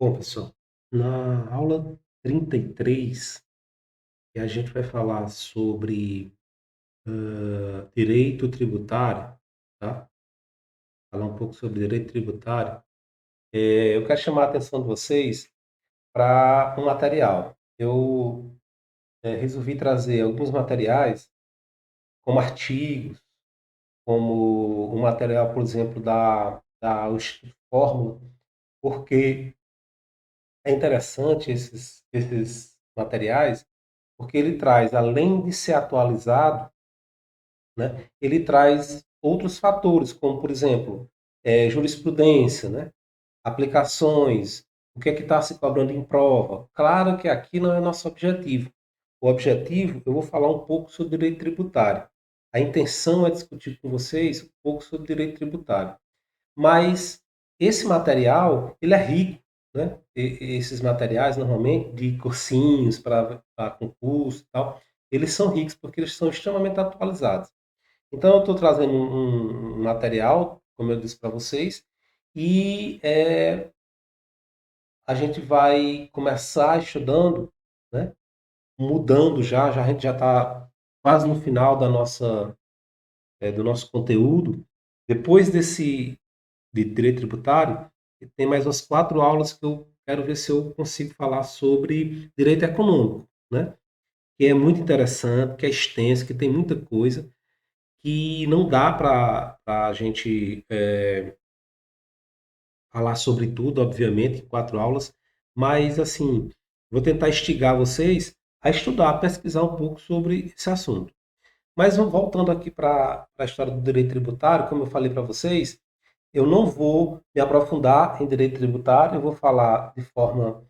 Bom, pessoal, na aula 33, que a gente vai falar sobre direito tributário, tá? Falar um pouco sobre direito tributário. Eu quero chamar a atenção de vocês para um material. Eu resolvi trazer alguns materiais, como artigos, como um material, por exemplo, da Instituto Fórmula, porque é interessante esses materiais, porque ele traz, além de ser atualizado, né, ele traz outros fatores, como, por exemplo, jurisprudência, né, aplicações, o que é que está se cobrando em prova. Claro que aqui não é nosso objetivo. O objetivo, eu vou falar um pouco sobre direito tributário. A intenção é discutir com vocês um pouco sobre direito tributário. Mas esse material, ele é rico, né? Esses materiais, normalmente, de cursinhos para concurso e tal, eles são ricos porque eles são extremamente atualizados. Então, eu estou trazendo um material, como eu disse para vocês, e a gente vai começar estudando, né? Mudando já a gente já está quase no final do nosso conteúdo. Depois de direito tributário, tem mais umas 4 aulas que eu quero ver se eu consigo falar sobre direito econômico, né? Que é muito interessante, que é extenso, que tem muita coisa, que não dá para a gente falar sobre tudo, obviamente, em 4 aulas, mas assim, vou tentar instigar vocês a estudar, a pesquisar um pouco sobre esse assunto. Mas voltando aqui para a história do direito tributário, como eu falei para vocês, eu não vou me aprofundar em direito tributário, eu vou falar de forma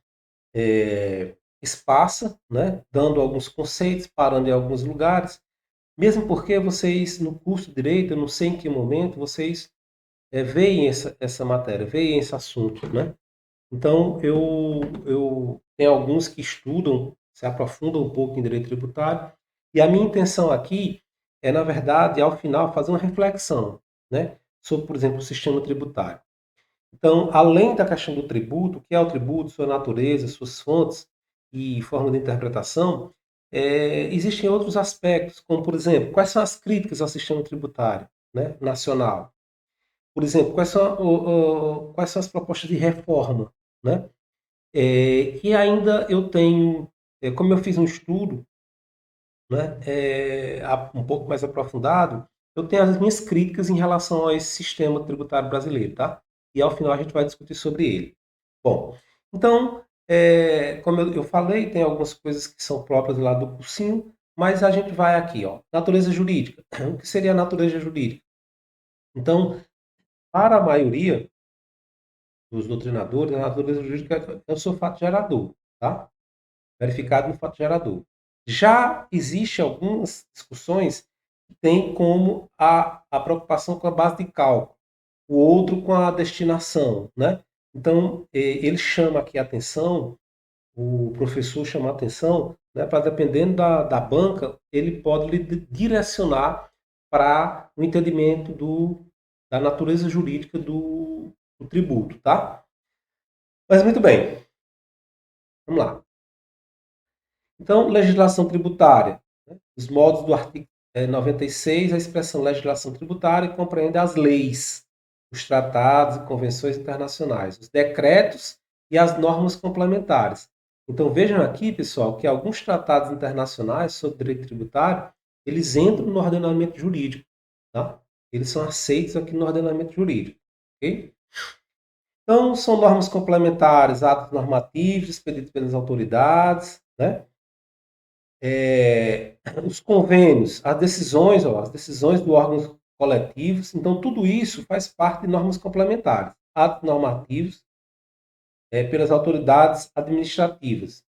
esparsa, né? Dando alguns conceitos, parando em alguns lugares, mesmo porque vocês, no curso de direito, eu não sei em que momento, vocês veem essa matéria, veem esse assunto, né? Então, eu tenho alguns que estudam, se aprofundam um pouco em direito tributário, e a minha intenção aqui é, na verdade, ao final, fazer uma reflexão, né? Sobre, por exemplo, o sistema tributário. Então, além da questão do tributo, o que é o tributo, sua natureza, suas fontes e forma de interpretação, existem outros aspectos, como, por exemplo, quais são as críticas ao sistema tributário, né, nacional? Por exemplo, quais são as propostas de reforma, né? E ainda eu tenho, como eu fiz um estudo, né, um pouco mais aprofundado, eu tenho as minhas críticas em relação a esse sistema tributário brasileiro, tá? E ao final a gente vai discutir sobre ele. Bom, então, como eu falei, tem algumas coisas que são próprias lá do cursinho, mas a gente vai aqui, ó, natureza jurídica. O que seria a natureza jurídica? Então, para a maioria dos doutrinadores, a natureza jurídica é o seu fato gerador, tá? Verificado no fato gerador. Já existe algumas discussões que têm como a preocupação com a base de cálculo, o outro com a destinação, né? Então, ele chama aqui a atenção, o professor chama a atenção, né, para dependendo da banca, ele pode lhe direcionar para o entendimento da natureza jurídica do tributo, tá? Mas muito bem, vamos lá. Então, legislação tributária. Né? Os modos do artigo 96, a expressão legislação tributária compreende as leis, os tratados e convenções internacionais, os decretos e as normas complementares. Então, vejam aqui, pessoal, que alguns tratados internacionais sobre direito tributário, eles entram no ordenamento jurídico, tá? Eles são aceitos aqui no ordenamento jurídico, ok? Então, são normas complementares, atos normativos expedidos pelas autoridades, né? Os convênios, as decisões do órgãos coletivos, então tudo isso faz parte de normas complementares, atos normativos pelas autoridades administrativas,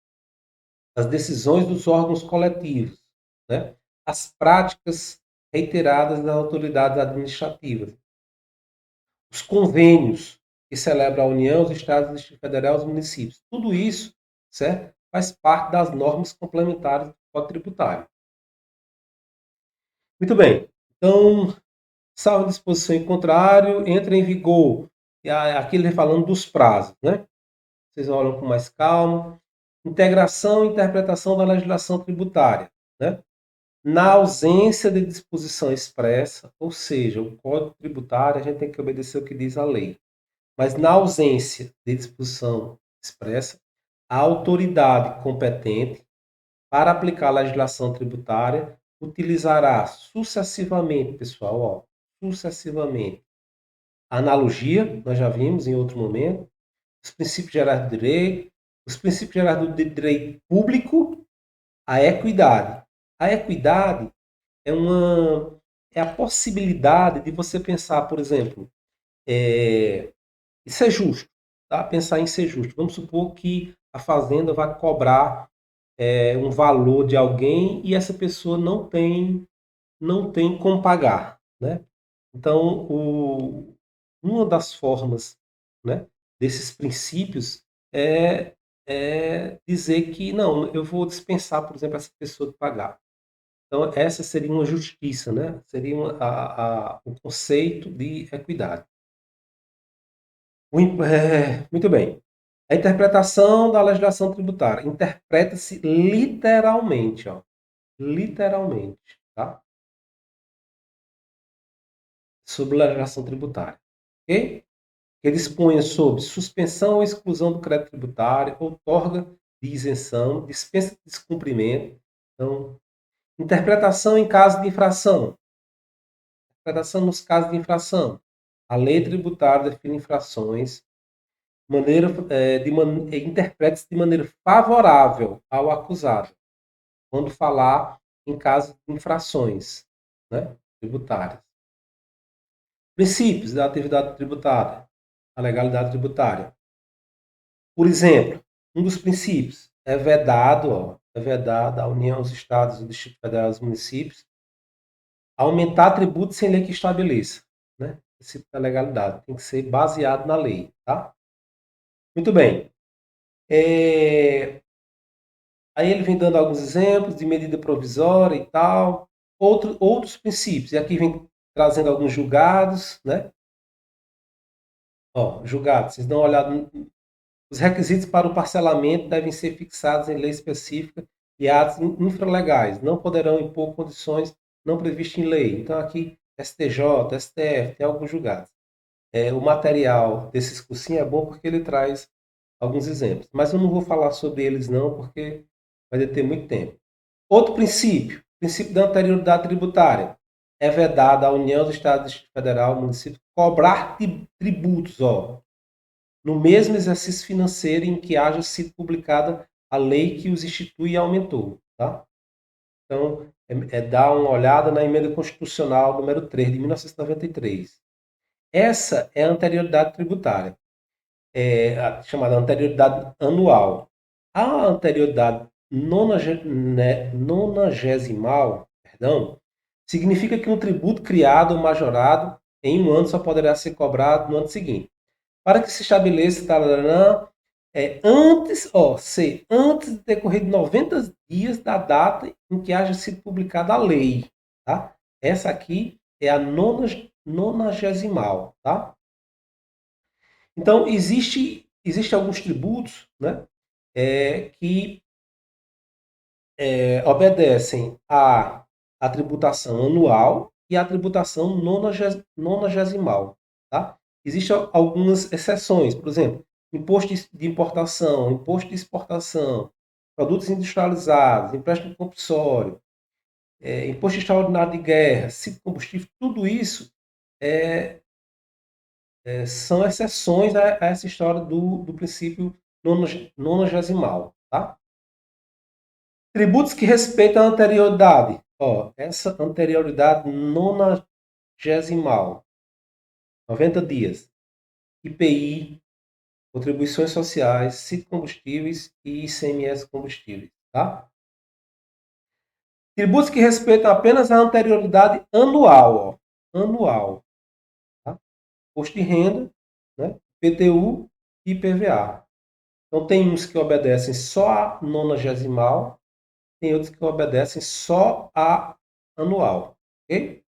as decisões dos órgãos coletivos, né? As práticas reiteradas das autoridades administrativas, os convênios que celebra a União, os Estados, o Distrito Federal, os municípios, tudo isso, certo? Faz parte das normas complementares do Código Tributário. Muito bem. Então, salvo disposição em contrário, entra em vigor. E aqui ele falando dos prazos, né? vocês olham com mais calma. Integração e interpretação da legislação tributária, né? Na ausência de disposição expressa, ou seja, o Código Tributário, a gente tem que obedecer o que diz a lei. Mas na ausência de disposição expressa, a autoridade competente para aplicar a legislação tributária utilizará sucessivamente, pessoal, ó, sucessivamente, a analogia, nós já vimos em outro momento, os princípios gerais do direito, os princípios gerais do direito público, a equidade. A equidade é é a possibilidade de você pensar, por exemplo, isso é justo, tá? Pensar em ser justo. Vamos supor que a fazenda vai cobrar um valor de alguém e essa pessoa não tem como pagar, né? Então, uma das formas, né, desses princípios é dizer que não, eu vou dispensar, por exemplo, essa pessoa de pagar. Então, essa seria uma justiça, né? Seria o conceito de equidade. Muito bem. A interpretação da legislação tributária interpreta-se literalmente, ó, literalmente, tá? Sobre a legislação tributária, ok? Que dispõe sobre suspensão ou exclusão do crédito tributário, outorga de isenção, dispensa de descumprimento. Então, interpretação em caso de infração. Interpretação nos casos de infração. A lei tributária define infrações, interpreta-se de maneira favorável ao acusado, quando falar em caso de infrações, né, tributárias. Princípios da atividade tributária, a legalidade tributária. Por exemplo, um dos princípios é vedado à União, aos Estados, ao Distrito Federal, aos municípios, aumentar tributos sem lei que estabeleça, né? O princípio da legalidade tem que ser baseado na lei, tá? Muito bem. Aí ele vem dando alguns exemplos de medida provisória e tal, outros princípios. E aqui vem trazendo alguns julgados, né? Ó, julgados, vocês dão uma olhada. Os requisitos para o parcelamento devem ser fixados em lei específica e atos infralegais. Não poderão impor condições não previstas em lei. Então, aqui, STJ, STF, tem alguns julgados. O material desses cursinhos é bom porque ele traz alguns exemplos. Mas eu não vou falar sobre eles, não, porque vai ter muito tempo. Outro princípio, princípio da anterioridade tributária. É vedado à União, do Estado, Distrito Federal, município, cobrar tributos, ó, no mesmo exercício financeiro em que haja sido publicada a lei que os institui e aumentou. Tá? Então, dar uma olhada na emenda constitucional número 3 de 1993. Essa é a anterioridade tributária, a chamada anterioridade anual. A anterioridade nonagesimal, perdão, significa que um tributo criado ou majorado em um ano só poderá ser cobrado no ano seguinte. Para que se estabeleça, antes de decorrer de 90 dias da data em que haja sido publicada a lei. Tá? Essa aqui é a nonagesimal. Tá? Então, existe alguns tributos, né, que obedecem à tributação anual e à tributação nonagesimal. Tá? Existem algumas exceções, por exemplo, imposto de importação, imposto de exportação, produtos industrializados, empréstimo compulsório, imposto extraordinário de guerra, ciclo de combustível, tudo isso é, são exceções a essa história do princípio nonagesimal. Tá? Tributos que respeitam a anterioridade. Ó, essa anterioridade nonagesimal, 90 dias. IPI, contribuições sociais, CIT combustíveis e ICMS combustíveis. Tá? Tributos que respeitam apenas a anterioridade anual. Ó, anual. Tá? Imposto de renda, né? PTU e IPVA. Então, tem uns que obedecem só a nonagesimal, tem outros que obedecem só a anual. Ok?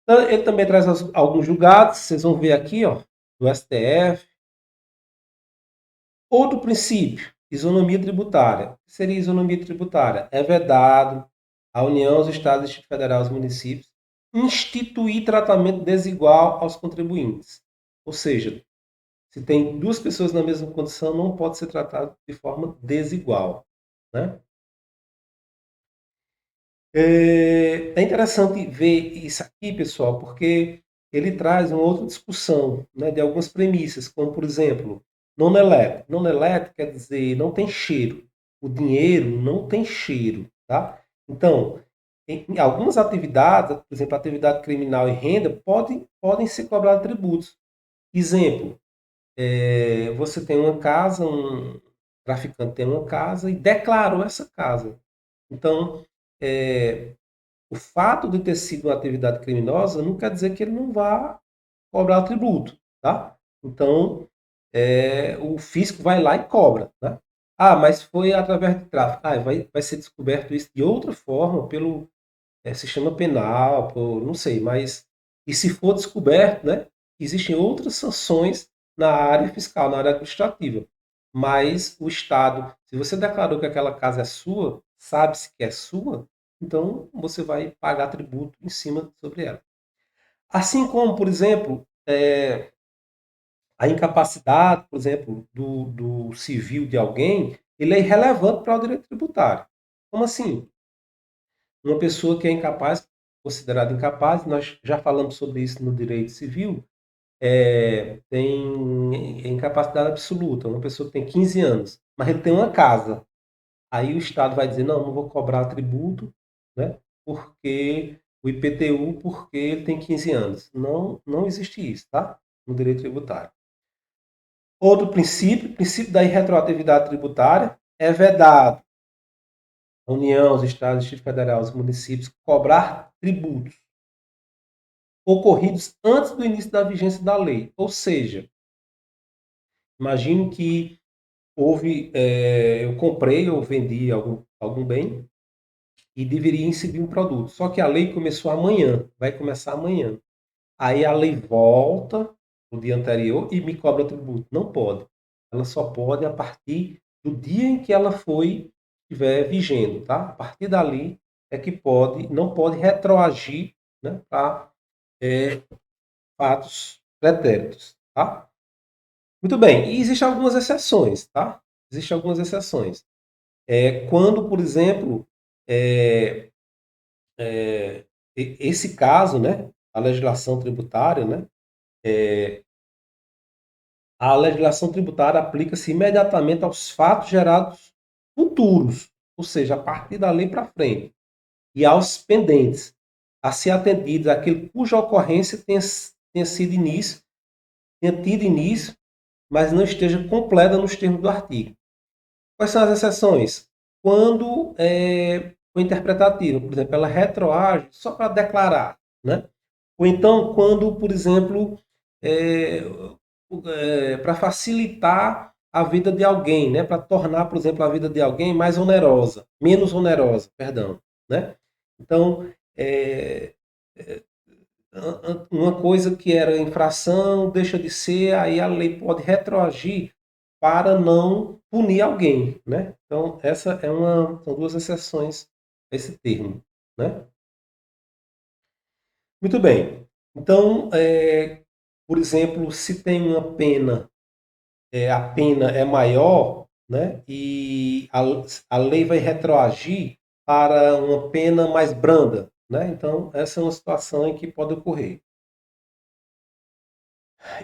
Então, ele também traz alguns julgados, vocês vão ver aqui, ó, do STF, Outro princípio, isonomia tributária. O que seria isonomia tributária? É vedado à União, aos Estados, Distrito Federal e aos municípios instituir tratamento desigual aos contribuintes. Ou seja, se tem duas pessoas na mesma condição, não pode ser tratado de forma desigual, né? É interessante ver isso aqui, pessoal, porque ele traz uma outra discussão, né, de algumas premissas, como, por exemplo, non-elet. Non-elet quer dizer não tem cheiro. O dinheiro não tem cheiro, tá? Então, em algumas atividades, por exemplo, atividade criminal e renda, podem ser cobrados tributos. Exemplo, você tem uma casa, um traficante tem uma casa e declarou essa casa. Então, é, o fato de ter sido uma atividade criminosa não quer dizer que ele não vá cobrar o tributo, tá? Então, o fisco vai lá e cobra, né? Ah, mas foi através de tráfico. Ah, vai ser descoberto isso de outra forma, pelo sistema penal, por, não sei, mas e se for descoberto, né? Existem outras sanções na área fiscal, na área administrativa. Mas o Estado, se você declarou que aquela casa é sua, sabe-se que é sua, então você vai pagar tributo em cima sobre ela. Assim como, por exemplo, a incapacidade, por exemplo, do civil de alguém, ele é irrelevante para o direito tributário. Como assim? Uma pessoa que é incapaz, considerada incapaz, nós já falamos sobre isso no direito civil, tem incapacidade absoluta. Uma pessoa que tem 15 anos, mas ele tem uma casa. Aí o Estado vai dizer, não vou cobrar tributo, né? Porque o IPTU, porque ele tem 15 anos. Não, não existe isso, tá? No direito tributário. Outro princípio, princípio da irretroatividade tributária, é vedado a União, os Estados, o Distrito Federal, os municípios cobrar tributos ocorridos antes do início da vigência da lei. Ou seja, imagine que eu comprei ou vendi algum bem e deveria incidir um produto. Só que a lei começou amanhã, vai começar amanhã. Aí a lei volta no dia anterior e me cobra tributo. Não pode. Ela só pode a partir do dia em que ela estiver vigendo, tá? A partir dali é que não pode retroagir, né, para fatos pretéritos, tá? Muito bem. E existem algumas exceções, tá? Existem algumas exceções. Quando, por exemplo, é, esse caso, né, a legislação tributária, né, a legislação tributária aplica-se imediatamente aos fatos gerados futuros, ou seja, a partir da lei para frente, e aos pendentes, a ser atendidos aquele cuja ocorrência tenha tido início, mas não esteja completa nos termos do artigo. Quais são as exceções? Quando foi interpretativa, por exemplo, ela retroage só para declarar, né? Ou então, quando, por exemplo, é, para facilitar a vida de alguém, né? Para tornar, por exemplo, a vida de alguém mais onerosa, menos onerosa, perdão, né? Então, é, uma coisa que era infração deixa de ser, aí a lei pode retroagir para não punir alguém, né? Então, são duas exceções a esse termo, né? Muito bem. Então, por exemplo, se tem uma pena, a pena é maior, né? E a lei vai retroagir para uma pena mais branda, né? Então, essa é uma situação em que pode ocorrer.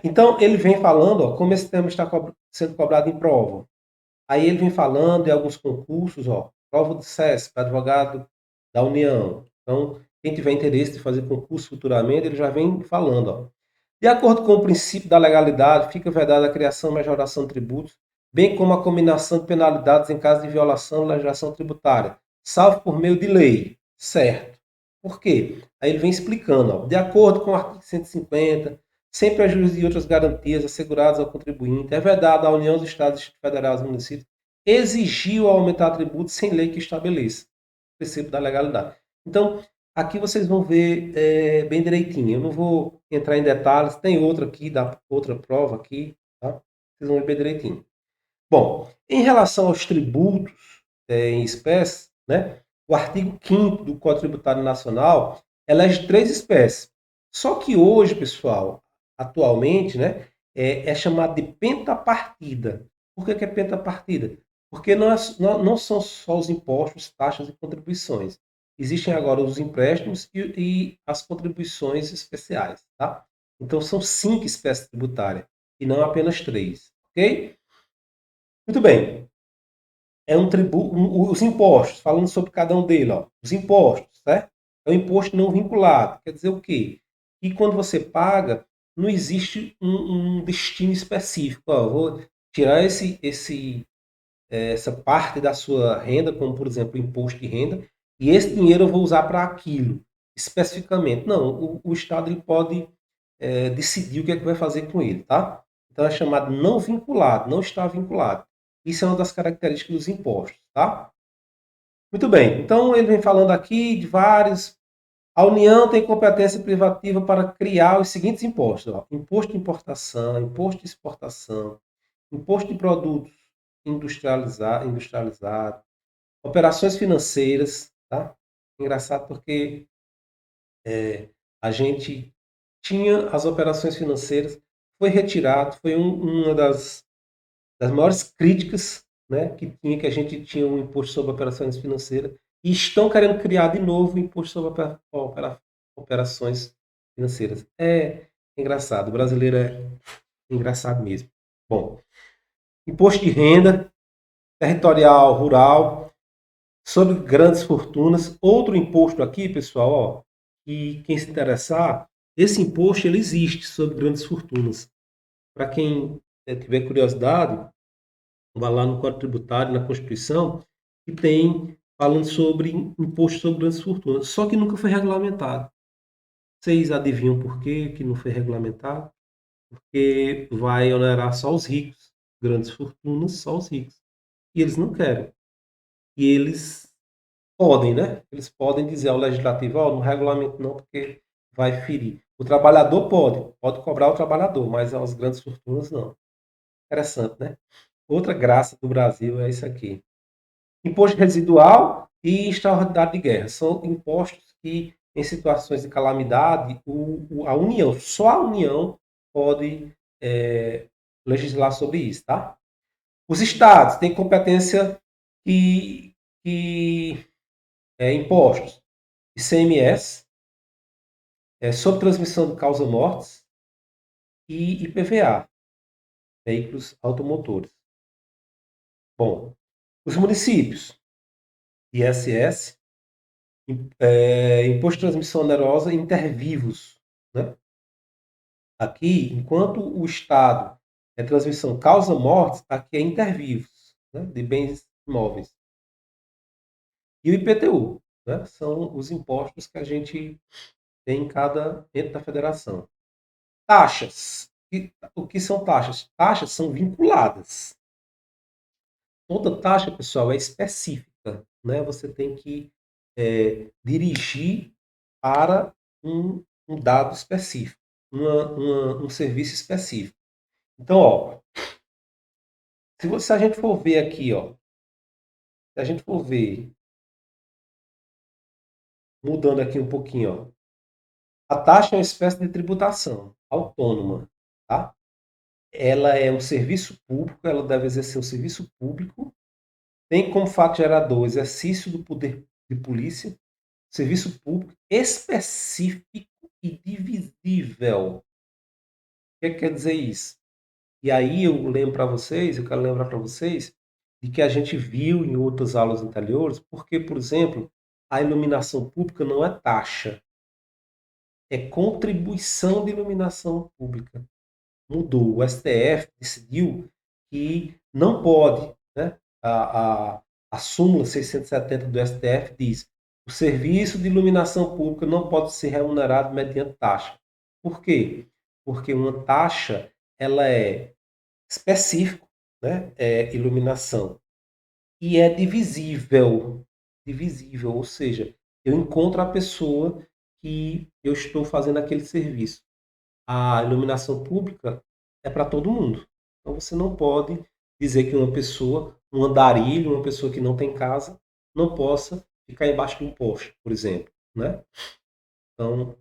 Então, ele vem falando, ó, como esse tema está sendo cobrado em prova. Aí ele vem falando de alguns concursos, ó, prova do SESC, para advogado da União. Então, quem tiver interesse de fazer concurso futuramente, ele já vem falando, ó. De acordo com o princípio da legalidade, fica vedada a criação e majoração de tributos, bem como a combinação de penalidades em caso de violação da legislação tributária, salvo por meio de lei. Certo. Por quê? Aí ele vem explicando, ó, de acordo com o artigo 150, sem prejuízo de outras garantias asseguradas ao contribuinte, é vedado à União, dos Estados, Distrito Federal e municípios exigir ou aumentar tributos sem lei que estabeleça o princípio da legalidade. Então, aqui vocês vão ver bem direitinho. Eu não vou entrar em detalhes. Tem outra aqui, da outra prova aqui, tá? Vocês vão ver bem direitinho. Bom, em relação aos tributos em espécie, né, o artigo 5º do Código Tributário Nacional elege 3 espécies. Só que hoje, pessoal, atualmente, né, é chamado de pentapartida. Por que é pentapartida? Porque não são só os impostos, taxas e contribuições. Existem agora os empréstimos e as contribuições especiais, tá? Então são 5 espécies tributárias e não apenas 3, ok? Muito bem. É um tributo, os impostos, falando sobre cada um deles, ó, os impostos, certo? É um imposto não vinculado. Quer dizer o quê? Que quando você paga, não existe um destino específico. Ó, vou tirar essa parte da sua renda, como por exemplo o imposto de renda, e esse dinheiro eu vou usar para aquilo, especificamente. Não, o Estado ele pode decidir o que é que vai fazer com ele, tá? Então é chamado não vinculado, não está vinculado. Isso é uma das características dos impostos, tá? Muito bem, então ele vem falando aqui de vários. A União tem competência privativa para criar os seguintes impostos: ó, imposto de importação, imposto de exportação, imposto de produtos industrializados, operações financeiras, tá? Engraçado porque a gente tinha as operações financeiras, foi retirado, foi uma das maiores críticas, né, que a gente tinha um imposto sobre operações financeiras, e estão querendo criar de novo o imposto sobre operações financeiras. É engraçado, o brasileiro é engraçado mesmo. Bom, imposto de renda, territorial, rural, sobre grandes fortunas. Outro imposto aqui, pessoal, ó, que quem se interessar, esse imposto ele existe sobre grandes fortunas. Para quem tiver curiosidade, vá lá no Código Tributário, na Constituição, que tem falando sobre imposto sobre grandes fortunas. Só que nunca foi regulamentado. Vocês adivinham por quê que não foi regulamentado? Porque vai onerar só os ricos. Grandes fortunas, só os ricos. E eles não querem. E eles podem, né? Eles podem dizer ao legislativo, ó, no regulamento não, porque vai ferir. O trabalhador pode cobrar o trabalhador, mas as grandes fortunas não. Interessante, né? Outra graça do Brasil é isso aqui. Imposto residual e extraordinário de guerra. São impostos que, em situações de calamidade, a União, só a União pode legislar sobre isso, tá? Os estados têm competência que impostos, ICMS, sobre transmissão de causa-mortes e IPVA, veículos automotores. Bom, os municípios, ISS, imposto de transmissão onerosa intervivos, né? Aqui, enquanto o Estado é transmissão causa-mortes, aqui é intervivos, né? De bens imóveis. E o IPTU, né? São os impostos que a gente tem dentro da federação. Taxas. O que são taxas? Taxas são vinculadas. Toda taxa, pessoal, é específica, né? Você tem que dirigir para um dado específico, um serviço específico. Então, ó, se a gente for ver aqui, ó, se a gente for ver, mudando aqui um pouquinho, ó, a taxa é uma espécie de tributação autônoma, tá? Ela é um serviço público, ela deve exercer um serviço público, tem como fato gerador o exercício do poder de polícia, serviço público específico e divisível. O que quer dizer isso? E aí eu quero lembrar para vocês, de que a gente viu em outras aulas anteriores, porque, por exemplo, a iluminação pública não é taxa, é contribuição de iluminação pública. Mudou. O STF decidiu que não pode, né? A súmula 670 do STF diz: o serviço de iluminação pública não pode ser remunerado mediante taxa. Por quê? Porque uma taxa ela é específico, né? É iluminação e é divisível, ou seja, eu encontro a pessoa que eu estou fazendo aquele serviço. A iluminação pública é para todo mundo. Então você não pode dizer que uma pessoa, um andarilho, uma pessoa que não tem casa, não possa ficar embaixo de um poste, por exemplo, né? Então,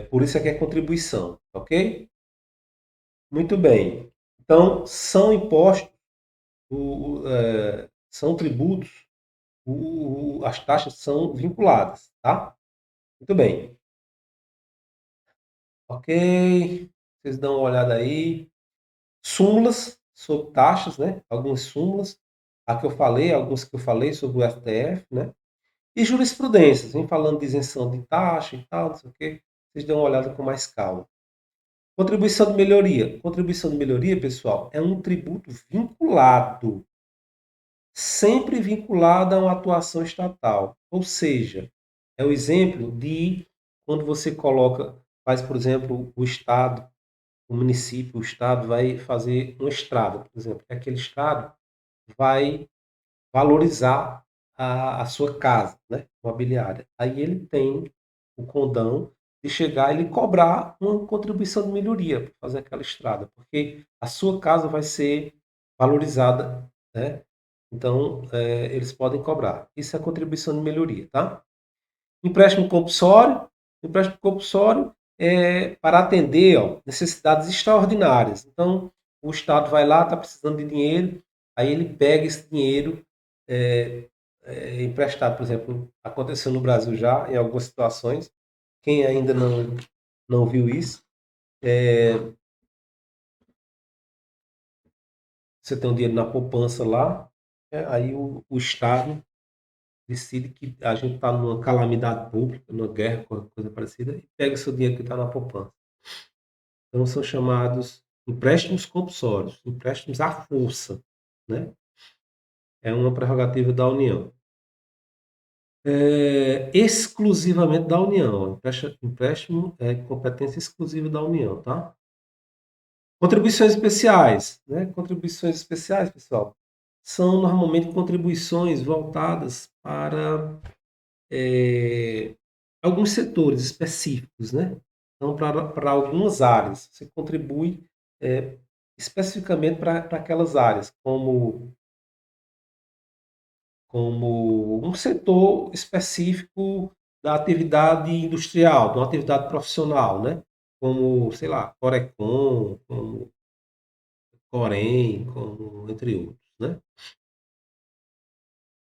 por isso é que é contribuição, ok? Muito bem. Então, são impostos, são tributos, as taxas são vinculadas, tá? Muito bem. Ok. Vocês dão uma olhada aí. Súmulas sobre taxas, né? Algumas súmulas. A que eu falei, alguns que eu falei sobre o STF, né? E jurisprudências, vem falando de isenção de taxa e tal, não sei o quê. Vocês dão uma olhada com mais calma. Contribuição de melhoria. Contribuição de melhoria, pessoal, é um tributo vinculado, sempre vinculado a uma atuação estatal. Ou seja, é o exemplo de quando você coloca, faz, por exemplo, o Estado, o município, o Estado vai fazer uma estrada, por exemplo. Aquele Estado vai valorizar a sua casa, né, imobiliária. Aí ele tem o condão de chegar e lhe cobrar uma contribuição de melhoria para fazer aquela estrada, porque a sua casa vai ser valorizada, né? Então, eles podem cobrar. Isso é contribuição de melhoria, tá? Empréstimo compulsório. Empréstimo compulsório é para atender, ó, necessidades extraordinárias. Então, o Estado vai lá, está precisando de dinheiro, aí ele pega esse dinheiro é, emprestado. Por exemplo, aconteceu no Brasil já, em algumas situações. Quem ainda não viu isso, você tem um dinheiro na poupança lá, aí o Estado decide que a gente está numa calamidade pública, numa guerra, coisa parecida, e pega seu dinheiro que está na poupança. Então, são chamados empréstimos compulsórios, empréstimos à força, né? É uma prerrogativa da União. Exclusivamente da União. Empréstimo é competência exclusiva da União, tá? Contribuições especiais, né? Contribuições especiais, pessoal, são normalmente contribuições voltadas para alguns setores específicos, né? Então, para algumas áreas, você contribui é, especificamente para aquelas áreas, como um setor específico da atividade industrial, de uma atividade profissional, né? Como, sei lá, Corecon, como Corém, como, entre outros, né?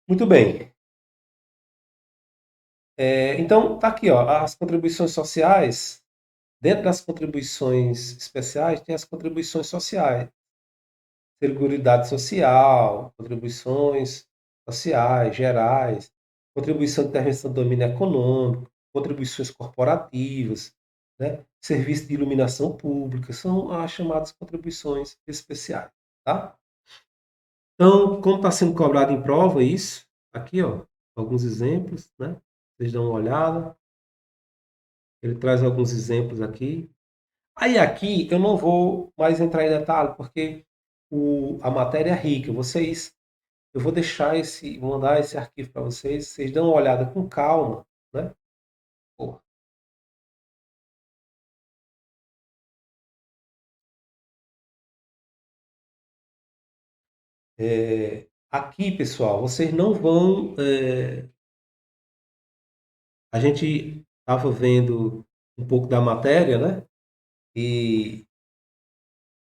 Muito bem. Então, tá aqui, ó, as contribuições sociais. Dentro das contribuições especiais, tem as contribuições sociais. Seguridade social, contribuições sociais, gerais, contribuição de intervenção do domínio econômico, contribuições corporativas, né? Serviço de iluminação pública, são as chamadas contribuições especiais, tá? Então, como está sendo cobrado em prova isso, aqui, ó, alguns exemplos, né? Vocês dão uma olhada, ele traz alguns exemplos aqui. Aí aqui eu não vou mais entrar em detalhe, porque a matéria é rica. Eu vou vou mandar esse arquivo para vocês, vocês dão uma olhada com calma, né? Pô, aqui, pessoal, vocês não vão. A gente estava vendo um pouco da matéria, né? E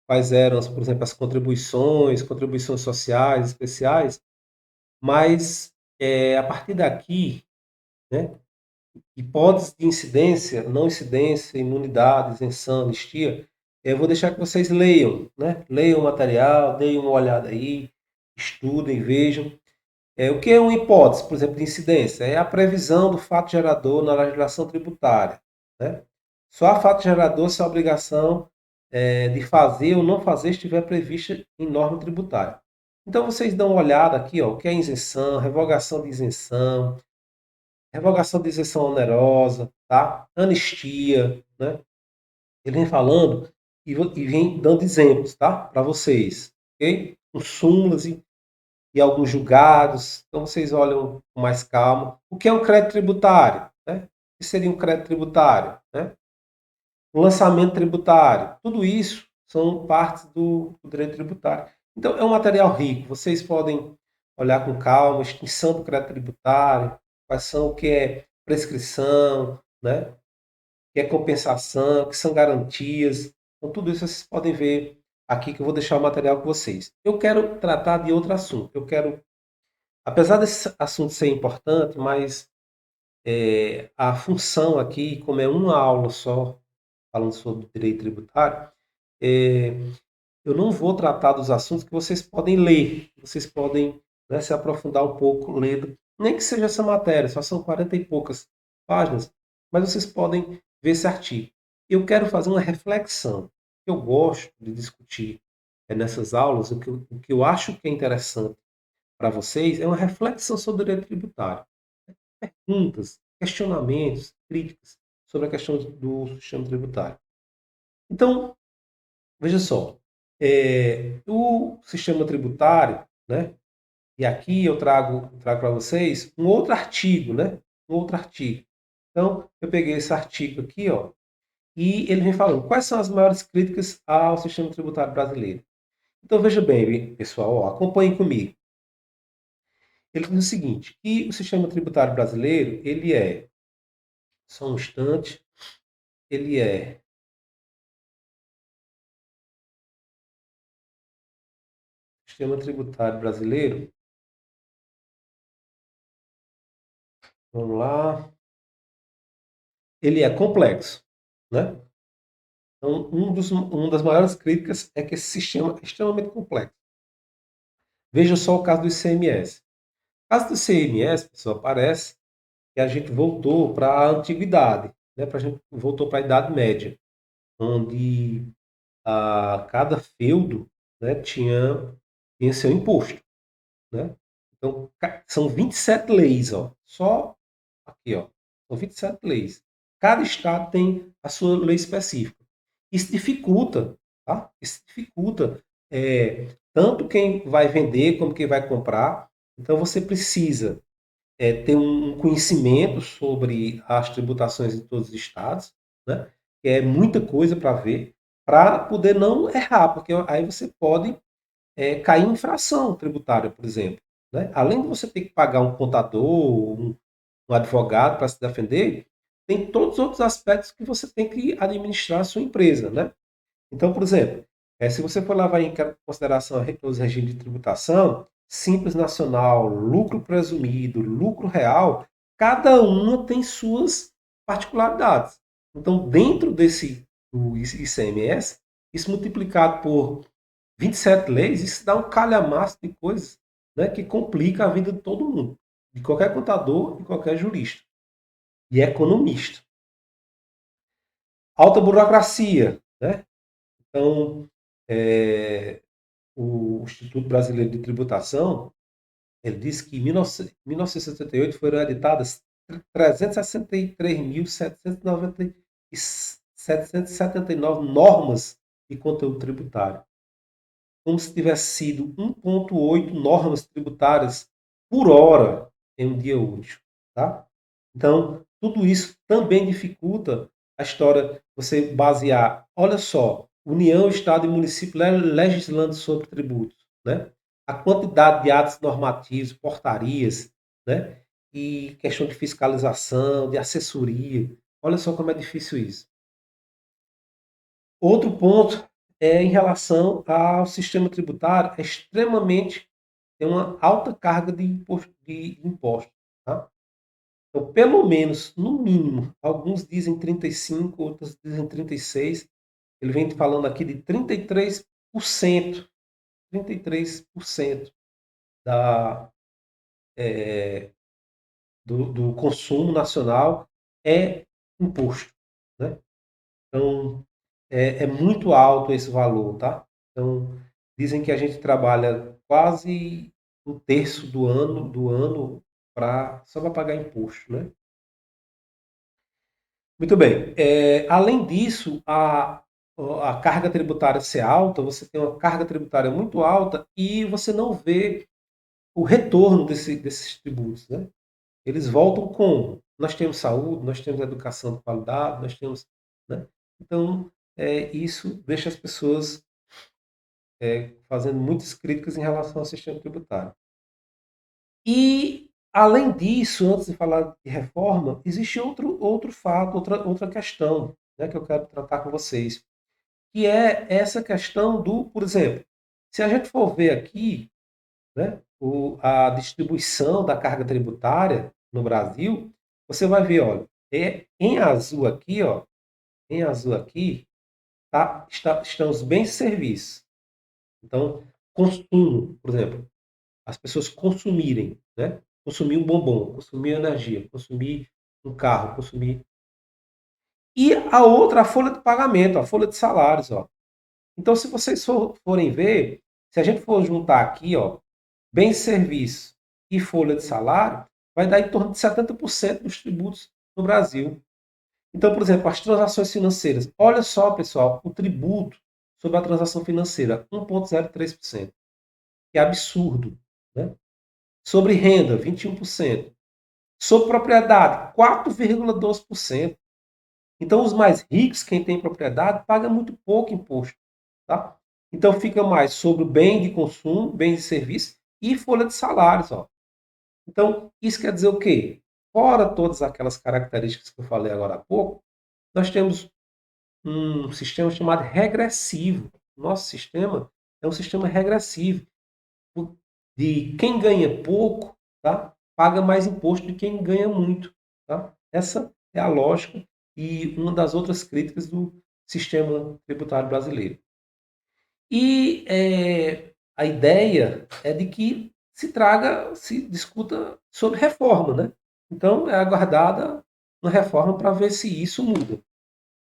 quais eram, por exemplo, as contribuições sociais especiais, mas a partir daqui, né? Hipóteses de incidência, não incidência, imunidade, isenção, anistia, eu vou deixar que vocês leiam, né? Leiam o material, deem uma olhada aí, estudem, vejam. O que é uma hipótese, por exemplo, de incidência? É a previsão do fato gerador na legislação tributária, né? Só a fato gerador se a obrigação de fazer ou não fazer estiver prevista em norma tributária. Então vocês dão uma olhada aqui, ó, o que é isenção, revogação de isenção onerosa, tá? Anistia, né? Ele vem falando e vem dando exemplos, tá? Para vocês, ok? Com súmulas e alguns julgados. Então vocês olham com mais calma. O que é um crédito tributário, né? O que seria um crédito tributário, né? Um lançamento tributário. Tudo isso são partes do direito tributário. Então, é um material rico. Vocês podem olhar com calma, extinção do crédito tributário, quais são o que é prescrição, né? O que é compensação, o que são garantias. Então, tudo isso vocês podem ver aqui que eu vou deixar o material com vocês. Eu quero tratar de outro assunto. Eu quero, apesar desse assunto ser importante, mas a função aqui, como é uma aula só, falando sobre direito tributário, é, eu não vou tratar dos assuntos que vocês podem ler, vocês podem, né, se aprofundar um pouco lendo, nem que seja essa matéria, só são 40 e poucas páginas, mas vocês podem ver esse artigo. Eu quero fazer uma reflexão. Eu gosto de discutir nessas aulas, o que eu acho que é interessante para vocês é uma reflexão sobre o direito tributário. Perguntas, questionamentos, críticas sobre a questão do sistema tributário. Então, veja só, o sistema tributário, né? E aqui eu trago para vocês um outro artigo, né? Um outro artigo. Então, eu peguei esse artigo aqui, ó, e ele vem falando quais são as maiores críticas ao sistema tributário brasileiro. Então, veja bem, pessoal, ó, acompanhem comigo. Ele diz o seguinte, que o sistema tributário brasileiro, ele é, só um instante, ele é, o sistema tributário brasileiro, vamos lá, ele é complexo, né? Então, uma das maiores críticas é que esse sistema é extremamente complexo. Veja só o caso do ICMS. No caso do ICMS, pessoal, parece que a gente voltou para a antiguidade, né? A gente voltou para a Idade Média, onde cada feudo, né, tinha seu imposto, né? Então, são 27 leis, ó, só aqui, ó, são 27 leis. Cada estado tem a sua lei específica. Isso dificulta, tá? Isso dificulta tanto quem vai vender como quem vai comprar. Então você precisa ter um conhecimento sobre as tributações em todos os estados, né? Que é muita coisa para ver, para poder não errar, porque aí você pode cair em infração tributária, por exemplo. Né? Além de você ter que pagar um contador, um advogado para se defender, tem todos os outros aspectos que você tem que administrar a sua empresa, né? Então, por exemplo, se você for levar em consideração os regimes de tributação, Simples Nacional, lucro presumido, lucro real, cada uma tem suas particularidades. Então, dentro do ICMS, isso multiplicado por 27 leis, isso dá um calhamaço de coisas, né, que complica a vida de todo mundo, de qualquer contador e qualquer jurista e economista. Alta burocracia, né? Então, o Instituto Brasileiro de Tributação, ele diz que em 1968 foram editadas 363.779 normas de conteúdo tributário, como se tivesse sido 1,8 normas tributárias por hora em um dia útil. Tá? Então, tudo isso também dificulta a história, você basear, olha só, União, Estado e município legislando sobre tributos, né? A quantidade de atos normativos, portarias, né? E questão de fiscalização, de assessoria. Olha só como é difícil isso. Outro ponto é em relação ao sistema tributário, é extremamente, tem uma alta carga de imposto, tá? Então, pelo menos, no mínimo, alguns dizem 35, outros dizem 36. Ele vem falando aqui de 33%, 33% da, do consumo nacional é imposto, né? Então, é muito alto esse valor, tá? Então, dizem que a gente trabalha quase um terço do ano só para pagar imposto, né? Muito bem. Além disso, a carga tributária ser alta, você tem uma carga tributária muito alta e você não vê o retorno desses tributos, né? Eles voltam como? Nós temos saúde, nós temos educação de qualidade, nós temos, né? Então, isso deixa as pessoas fazendo muitas críticas em relação ao sistema tributário. E, além disso, antes de falar de reforma, existe outro fato, outra questão, né, que eu quero tratar com vocês, que é essa questão do, por exemplo, se a gente for ver aqui, né, a distribuição da carga tributária no Brasil, você vai ver, olha, em azul aqui, ó, em azul aqui, estão os bens e serviços. Então, consumo, por exemplo, as pessoas consumirem, né? Consumir um bombom, consumir energia, consumir um carro, consumir. E a outra, a folha de pagamento, a folha de salários, ó. Então, se vocês forem ver, se a gente for juntar aqui, ó, bens e serviços e folha de salário, vai dar em torno de 70% dos tributos no Brasil. Então, por exemplo, as transações financeiras. Olha só, pessoal, o tributo sobre a transação financeira, 1,03%. Que é absurdo, né? Sobre renda, 21%. Sobre propriedade, 4,12%. Então, os mais ricos, quem tem propriedade, paga muito pouco imposto. Tá? Então, fica mais sobre o bem de consumo, bens e serviços e folha de salários. Ó. Então, isso quer dizer o quê? Fora todas aquelas características que eu falei agora há pouco, nós temos um sistema chamado regressivo. Nosso sistema é um sistema regressivo. De quem ganha pouco, tá? Paga mais imposto de quem ganha muito. Tá? Essa é a lógica e uma das outras críticas do sistema tributário brasileiro. E a ideia é de que se discuta sobre reforma, né? Então é aguardada uma reforma para ver se isso muda.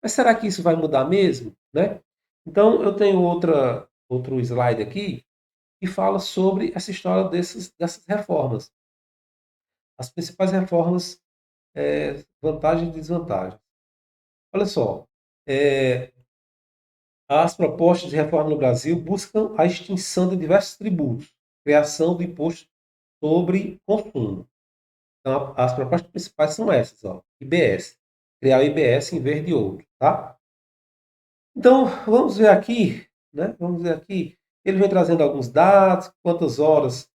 Mas será que isso vai mudar mesmo, né? Então eu tenho outro slide aqui que fala sobre essa história dessas reformas. As principais reformas, vantagens e desvantagens. Olha só, as propostas de reforma no Brasil buscam a extinção de diversos tributos, criação do imposto sobre consumo. Então, as propostas principais são essas, ó, IBS. Criar o IBS em vez de outro, tá? Então, vamos ver aqui, né? Vamos ver aqui. Ele vem trazendo alguns dados, quantas horas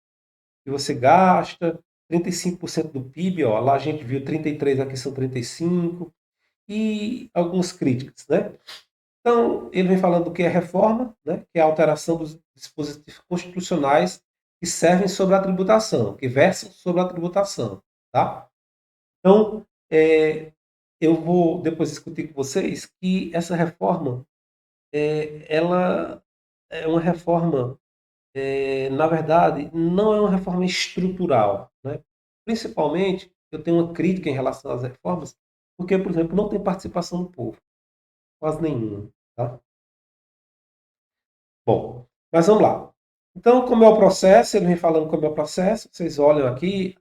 que você gasta, 35% do PIB, ó, lá a gente viu 33, aqui são 35, e algumas críticas, né? Então, ele vem falando do que é reforma, né? Que é a alteração dos dispositivos constitucionais que servem sobre a tributação, que versam sobre a tributação, tá? Então, eu vou depois discutir com vocês que essa reforma, ela é uma reforma na verdade, não é uma reforma estrutural. Né? Principalmente, eu tenho uma crítica em relação às reformas, porque, por exemplo, não tem participação do povo, quase nenhuma. Tá? Bom, mas vamos lá. Então, como é o processo, ele vem falando como é o processo, vocês olham aqui.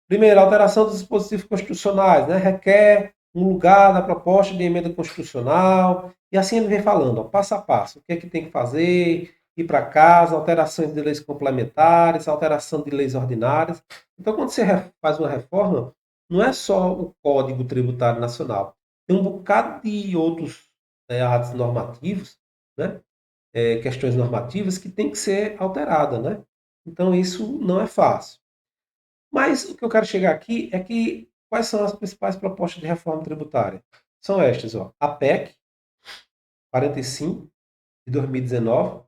Primeiro, alteração dos dispositivos constitucionais, né? Requer um lugar na proposta de emenda constitucional, e assim ele vem falando, ó, passo a passo, o que é que tem que fazer, ir para casa, alterações de leis complementares, alteração de leis ordinárias. Então, quando você faz uma reforma, não é só o Código Tributário Nacional, tem um bocado de outros atos normativos, né? Questões normativas que tem que ser alterada, né? Então, isso não é fácil. Mas o que eu quero chegar aqui é que quais são as principais propostas de reforma tributária? São estas, ó. A PEC 45 de 2019,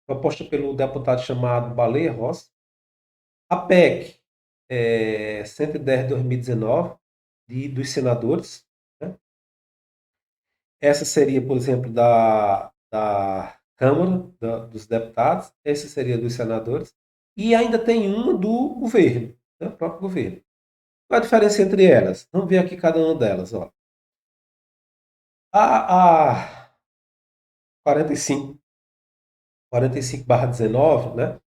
proposta pelo deputado chamado Baleia Rossi. A PEC 110 de 2019, dos senadores. Né? Essa seria, por exemplo, da Câmara dos Deputados, essa seria dos senadores. E ainda tem uma do governo, né? O próprio governo. Qual a diferença entre elas? Vamos ver aqui cada uma delas. Ó. A 45, 45/19, né?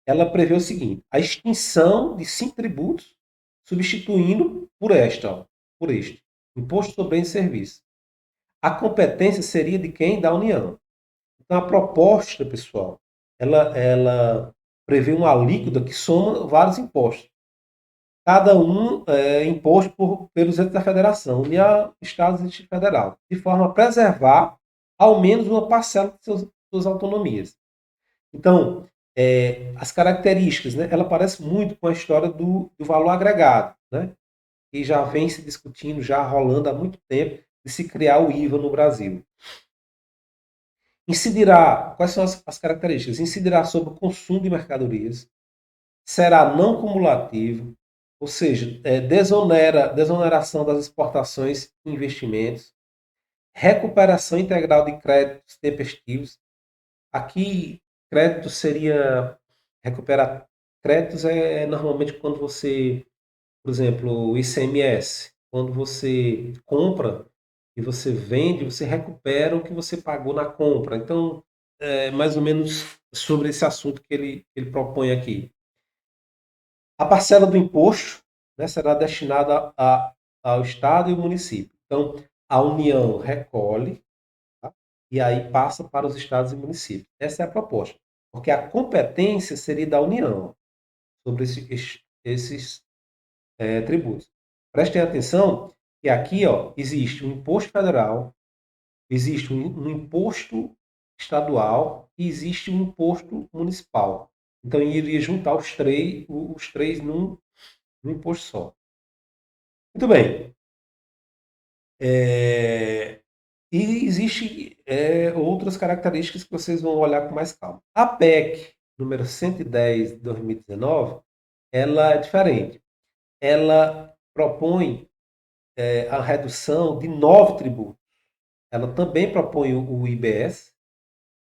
Ela prevê o seguinte: a extinção de 5 tributos, substituindo por este, Imposto sobre Bens e Serviços. A competência seria de quem? Da União. Então, a proposta, pessoal, ela prevê uma alíquota que soma vários impostos. Cada um é imposto pelos entes da federação, União, Estados e Distrito Federal, de forma a preservar ao menos uma parcela de suas autonomias. Então, as características, né, ela parece muito com a história do valor agregado, né, que já vem se discutindo, já rolando há muito tempo, de se criar o IVA no Brasil. Incidirá, quais são as características? Incidirá sobre o consumo de mercadorias, será não cumulativo, ou seja, desoneração das exportações e investimentos, recuperação integral de créditos tempestivos. Aqui, crédito seria recuperar créditos normalmente quando você, por exemplo, o ICMS, quando você compra e você vende, você recupera o que você pagou na compra. Então, é mais ou menos sobre esse assunto que ele propõe aqui. A parcela do imposto, né, será destinada ao Estado e ao município. Então, a União recolhe, tá? E aí passa para os estados e municípios. Essa é a proposta. Porque a competência seria da União sobre esses tributos. Prestem atenção que aqui existe um imposto federal, existe um imposto estadual e existe um imposto municipal. Então, iria juntar os três num imposto só. Muito bem. E existem outras características que vocês vão olhar com mais calma. A PEC número 110 de 2019, ela é diferente. Ela propõe a redução de 9 tributos. Ela também propõe o IBS,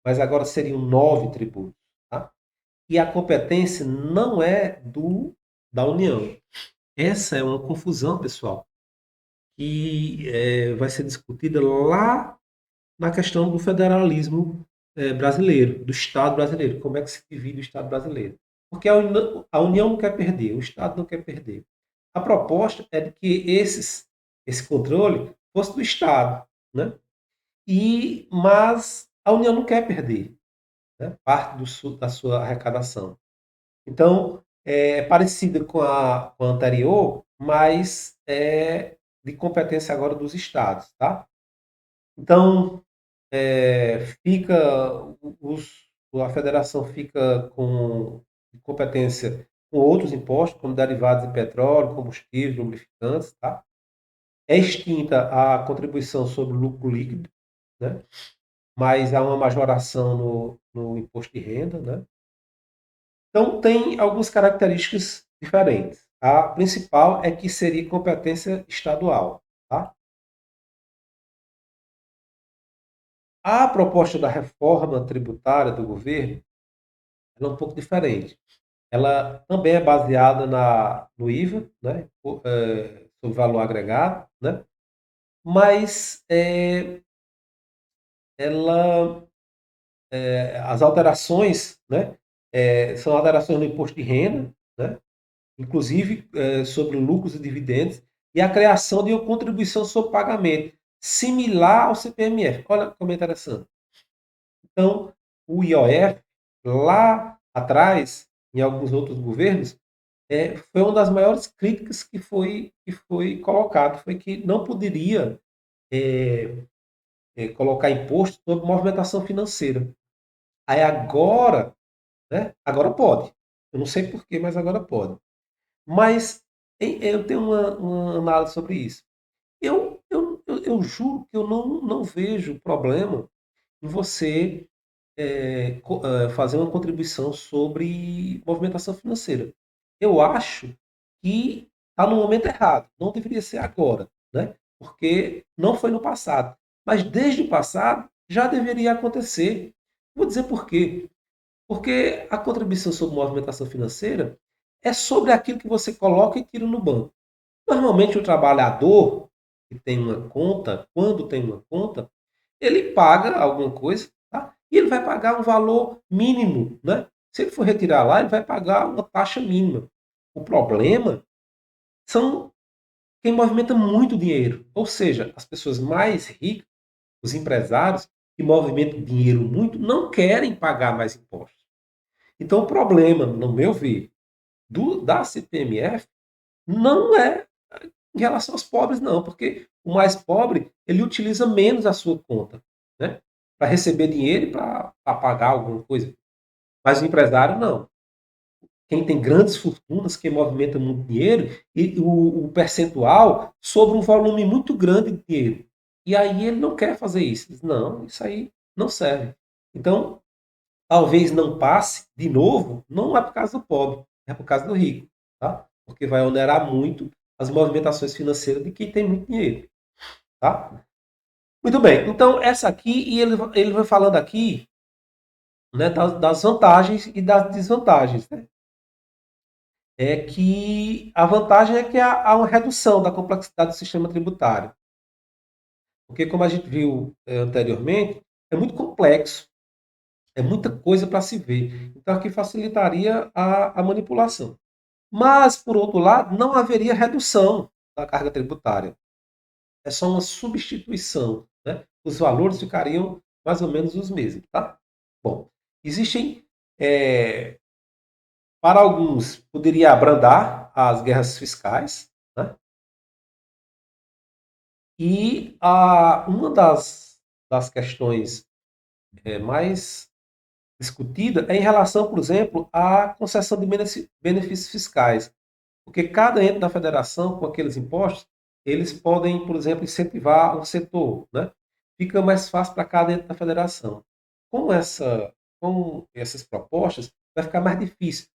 mas agora seriam 9 tributos. Tá? E a competência não é da União. Essa é uma confusão, pessoal, que vai ser discutida lá na questão do federalismo brasileiro, do Estado brasileiro, como é que se divide o Estado brasileiro. Porque a União não quer perder, o Estado não quer perder. A proposta é de que esse controle fosse do Estado, né? Mas a União não quer perder, né, parte da sua arrecadação. Então, é parecida com a anterior, mas é de competência agora dos estados, tá? Então, fica a federação fica com competência com outros impostos, como derivados de petróleo, combustíveis, lubrificantes, tá? É extinta a contribuição sobre o lucro líquido, né? Mas há uma majoração no imposto de renda, né? Então, tem algumas características diferentes. A principal é que seria competência estadual, tá? A proposta da reforma tributária do governo ela é um pouco diferente. Ela também é baseada no IVA, né? Sobre valor agregado, né? Mas ela, as alterações, né? São alterações no imposto de renda, né? Inclusive sobre lucros e dividendos, e a criação de uma contribuição sobre pagamento, similar ao CPMF. Olha como é interessante. Então, o IOF, lá atrás, em alguns outros governos, foi uma das maiores críticas que foi colocado, foi que não poderia colocar imposto sobre movimentação financeira. Aí agora, né, agora pode. Eu não sei porquê, mas agora pode. Mas eu tenho uma análise sobre isso. Eu juro que eu não vejo problema em você fazer uma contribuição sobre movimentação financeira. Eu acho que está no momento errado. Não deveria ser agora, né? Porque não foi no passado. Mas desde o passado já deveria acontecer. Vou dizer por quê. Porque a contribuição sobre movimentação financeira é sobre aquilo que você coloca e tira no banco. Normalmente o trabalhador que tem uma conta, quando tem uma conta, ele paga alguma coisa, tá? E ele vai pagar um valor mínimo, né? Se ele for retirar lá, ele vai pagar uma taxa mínima. O problema são quem movimenta muito dinheiro, ou seja, as pessoas mais ricas, os empresários que movimentam dinheiro muito, não querem pagar mais impostos. Então o problema, no meu ver, da CPMF não é em relação aos pobres, não, porque o mais pobre ele utiliza menos a sua conta, né? para receber dinheiro para pagar alguma coisa. Mas o empresário não. Quem tem grandes fortunas, quem movimenta muito dinheiro, e o percentual sobre um volume muito grande de dinheiro. E aí ele não quer fazer isso. Diz, não, isso aí não serve. Então, talvez não passe de novo, não é por causa do pobre, é por causa do rico, tá? Porque vai onerar muito as movimentações financeiras de quem tem muito dinheiro, tá? Muito bem, então essa aqui, e ele vai falando aqui, né, das vantagens e das desvantagens, né? É que a vantagem é que há uma redução da complexidade do sistema tributário. Porque, como a gente viu anteriormente, é muito complexo, é muita coisa para se ver. Então, aqui facilitaria a manipulação. Mas, por outro lado, não haveria redução da carga tributária. É só uma substituição, né? Os valores ficariam mais ou menos os mesmos, tá? Bom, existem, para alguns, poderia abrandar as guerras fiscais, né? E uma das questões mais discutida é em relação, por exemplo, à concessão de benefícios fiscais. Porque cada ente da federação, com aqueles impostos, eles podem, por exemplo, incentivar um setor, né? Fica mais fácil para cada ente da federação. Com essas propostas, vai ficar mais difícil.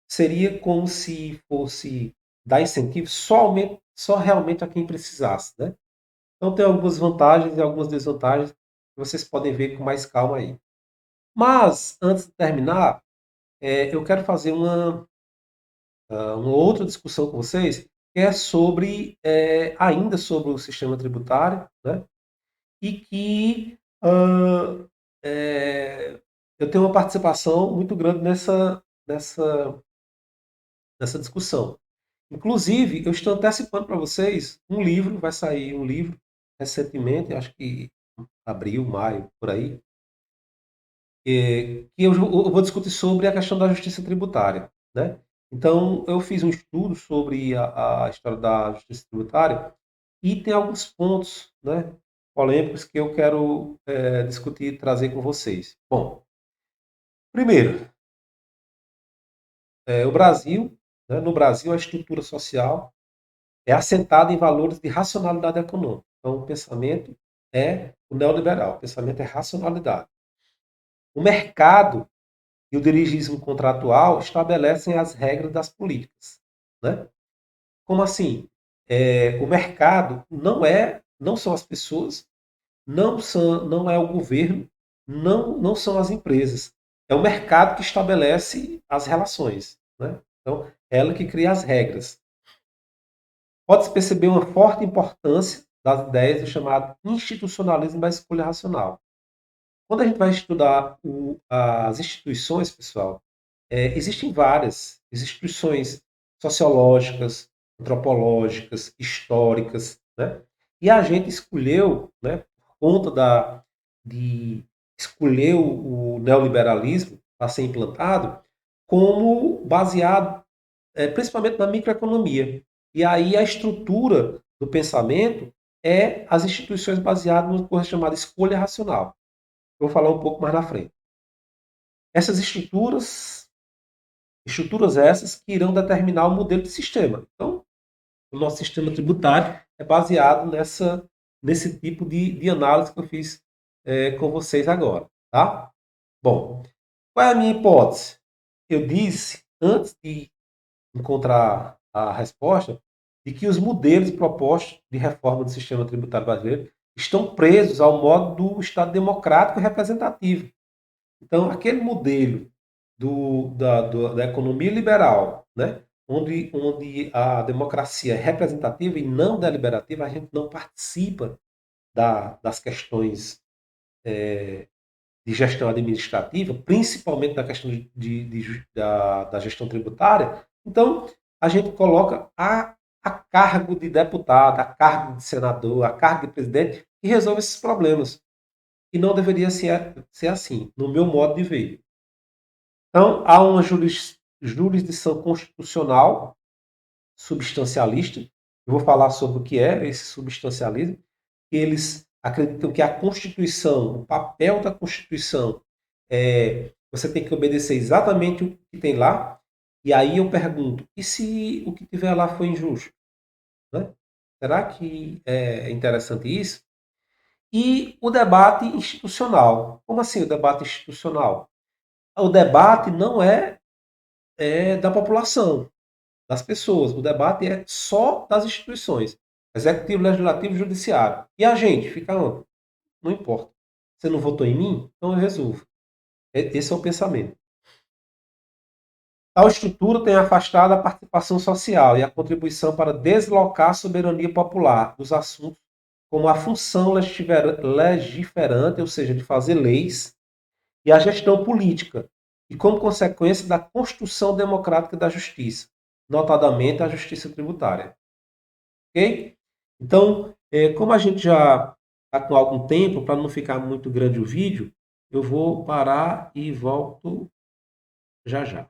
Seria como se fosse dar incentivo só realmente a quem precisasse, né? Então tem algumas vantagens e algumas desvantagens que vocês podem ver com mais calma aí. Mas, antes de terminar, eu quero fazer uma outra discussão com vocês, que é ainda sobre o sistema tributário, né? E que eu tenho uma participação muito grande nessa discussão. Inclusive, eu estou antecipando para vocês um livro, vai sair um livro recentemente, acho que abril, maio, por aí, que eu vou discutir sobre a questão da justiça tributária, né? Então, eu fiz um estudo sobre a história da justiça tributária e tem alguns pontos, né, polêmicos que eu quero discutir e trazer com vocês. Bom, primeiro, o Brasil, né, no Brasil, a estrutura social é assentada em valores de racionalidade econômica. Então, o pensamento é o neoliberal, o pensamento é racionalidade. O mercado e o dirigismo contratual estabelecem as regras das políticas, né? Como assim? O mercado não são as pessoas, não é o governo, não são as empresas. É o mercado que estabelece as relações, né? Então, é ela que cria as regras. Pode-se perceber uma forte importância das ideias do chamado institucionalismo da escolha racional. Quando a gente vai estudar as instituições, pessoal, existem várias instituições sociológicas, antropológicas, históricas, né? E a gente escolheu, né, por conta de escolher o neoliberalismo para ser implantado, como baseado principalmente na microeconomia. E aí a estrutura do pensamento é as instituições baseadas numa coisa chamada escolha racional. Eu vou falar um pouco mais na frente. Essas estruturas essas que irão determinar o modelo de sistema. Então, o nosso sistema tributário é baseado nesse tipo de análise que eu fiz com vocês agora, tá? Bom, qual é a minha hipótese? Eu disse, antes de encontrar a resposta, de que os modelos propostos de reforma do sistema tributário brasileiro estão presos ao modo do Estado democrático e representativo. Então, aquele modelo da economia liberal, né, onde a democracia é representativa e não deliberativa, a gente não participa das questões de gestão administrativa, principalmente da questão da gestão tributária. Então, a gente coloca a cargo de deputado, a cargo de senador, a cargo de presidente, que resolve esses problemas. E não deveria ser assim, no meu modo de ver. Então, há uma jurisdição constitucional substancialista. Eu vou falar sobre o que é esse substancialismo. Eles acreditam que a Constituição, o papel da Constituição, você tem que obedecer exatamente o que tem lá. E aí eu pergunto, e se o que tiver lá for injusto? Né? Será que é interessante isso? E o debate institucional. Como assim o debate institucional? O debate não é da população, das pessoas. O debate é só das instituições. Executivo, Legislativo e Judiciário. E a gente fica onde? Não importa. Você não votou em mim? Então eu resolvo. Esse é o pensamento. Tal estrutura tem afastado a participação social e a contribuição para deslocar a soberania popular dos assuntos, como a função legiferante, ou seja, de fazer leis, e a gestão política, e como consequência da construção democrática da justiça, notadamente a justiça tributária. Ok? Então, como a gente já está com algum tempo, para não ficar muito grande o vídeo, eu vou parar e volto já já.